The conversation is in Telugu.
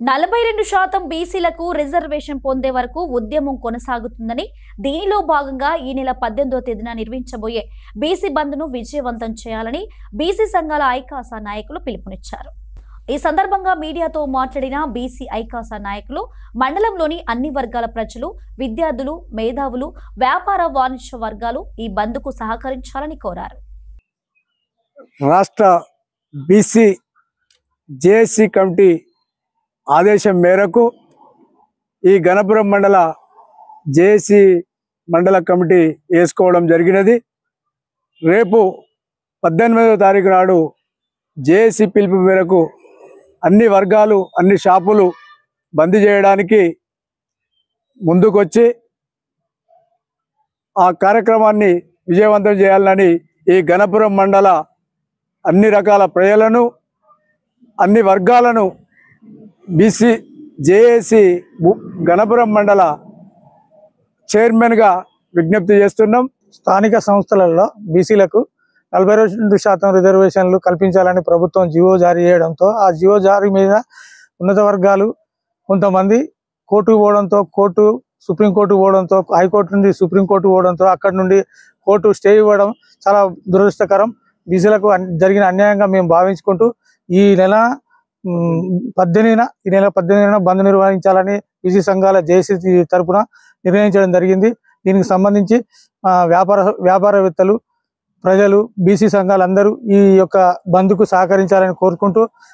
42% బీసీలకు రిజర్వేషన్ పొందే వరకు ఉద్యమం కొనసాగుతుందని, దీనిలో భాగంగా ఈ నెల 18వ తేదీన నిర్వహించబోయే బీసీ బంద్ను విజయవంతం చేయాలని బీసీ సంఘాల ఐకాస నాయకులు పిలుపునిచ్చారు. ఈ సందర్భంగా మీడియాతో మాట్లాడిన బీసీ ఐకాస నాయకులు మండలంలోని అన్ని వర్గాల ప్రజలు, విద్యార్థులు, మేధావులు, వ్యాపార వాణిజ్య వర్గాలు ఈ బంద్కు సహకరించాలని కోరారు. రాష్ట్ర బీసీ జేఏసీ కమిటీ ఆదేశం మేరకు ఈ గణపురం మండల జేఏసీ మండల కమిటీ వేసుకోవడం జరిగినది. రేపు 18వ తారీఖు నాడు జేఏసీ పిలుపు మేరకు అన్ని వర్గాలు, అన్ని షాపులు బంద్ చేయడానికి ముందుకొచ్చి ఆ కార్యక్రమాన్ని విజయవంతం చేయాలని ఈ గణపురం మండల అన్ని రకాల ప్రజలను, అన్ని వర్గాలను బీసీ జేఏసీ గణపురం మండల చైర్మన్గా విజ్ఞప్తి చేస్తున్నాం. స్థానిక సంస్థలలో బీసీలకు 42% రిజర్వేషన్లు కల్పించాలని ప్రభుత్వం జీవో జారీ చేయడంతో ఆ జీవో జారీ మీద ఉన్నత వర్గాలు కొంతమంది కోర్టుకు పోవడంతో, సుప్రీంకోర్టు పోవడంతో, హైకోర్టు నుండి సుప్రీంకోర్టు పోవడంతో అక్కడి నుండి కోర్టు స్టే ఇవ్వడం చాలా దురదృష్టకరం. బీసీలకు జరిగిన అన్యాయంగా మేము భావించుకుంటూ ఈ నెల 18న బంద్ నిర్వహించాలని బీసీ సంఘాల జేఏసీ తరపున నిర్ణయించడం జరిగింది. దీనికి సంబంధించి వ్యాపారవేత్తలు, ప్రజలు, బీసీ సంఘాలందరూ ఈ యొక్క బంద్కు సహకరించాలని కోరుకుంటూ